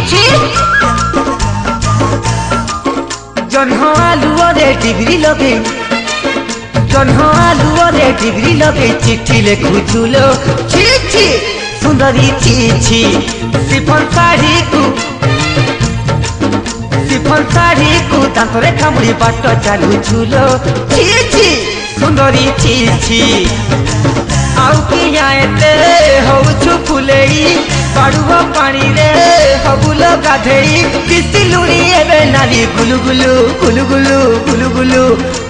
ছি জহ্ন আলুরে ডিগ্রি লগে জহ্ন আলুরে ডিগ্রি লগে চিঠি লেখুছুলো ছি ছি সুন্দরী ছি ছি সিফন শাড়ি কু দাঁতরে কামুড়ি বাট চালুছুলো ছি ছি সুন্দরী ছি ছি আউ কিয়া এতে হউছু ফুলেই পাড়ুব পানি রে হবুল গাধেই দিশিলুনি এবে নারী গুলু গুলু গুলু গুলু গুলু গুলু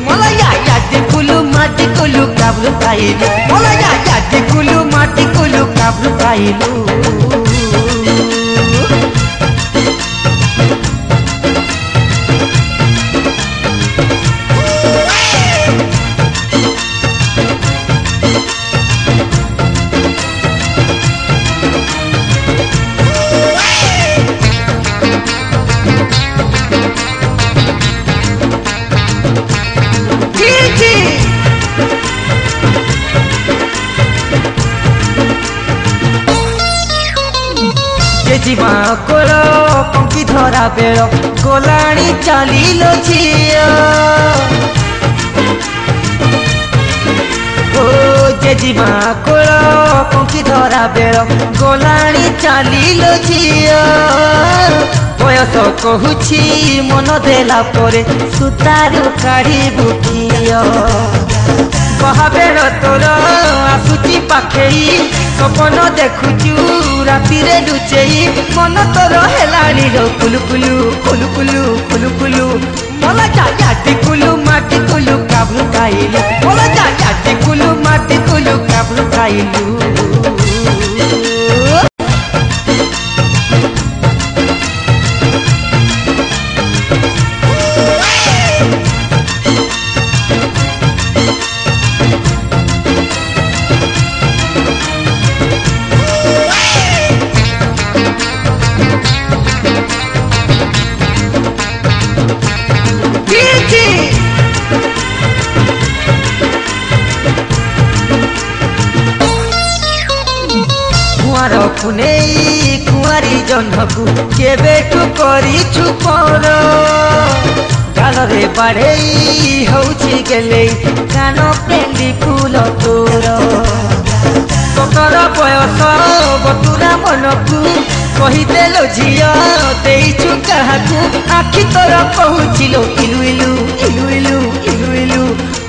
মলয়া ইয়াটি গুলু মাটি গুলু কাবলু খাইলু মলয়া ইয়াটি গুলু মাটি গুলু কাবলু খাইলু जीवा कोल पंखी धरा बेल गोलाणी चलिलो झिया ओ जे जीवा कोल पंखी धरा बेल गोलाणी चलिलो झिया बयस कहूची मन देला परे सुतारू काढ़ी बुकिया बहाबेर तोर आसुची पाखेई सपन देखुचु राति रे लुचेई मन तोर हेलानी रो कुलु कुलु कुलु कुलु कुलु कुलु मला जाटी कुलु माटी कुलु काबलु खाइलु मला जाटी कुलु माटी कुलु काबलु खाइलु कुनेई कुआरी जन्हकु केबेठु करिछु पर गालरे बाढ़ेई होउछि गेले कान पेंडी फूल तोर सतर बयस बतुरा मनकु कहिदेलो झिया देइछु काहाकु आखि तोर कहूचिलो इलु इलु इलु इलु इलु इलु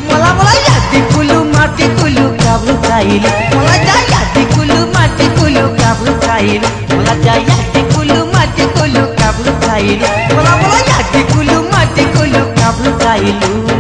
मला मला याती कुलु माटी कुलु काबलु खाइलु मला याती कुलु माटी कुलु काबलु खाइलु मला याती कुलु माटी कुलु काबलु खाइलु मला याती कुलु माटी कुलु काबलु खाइलु।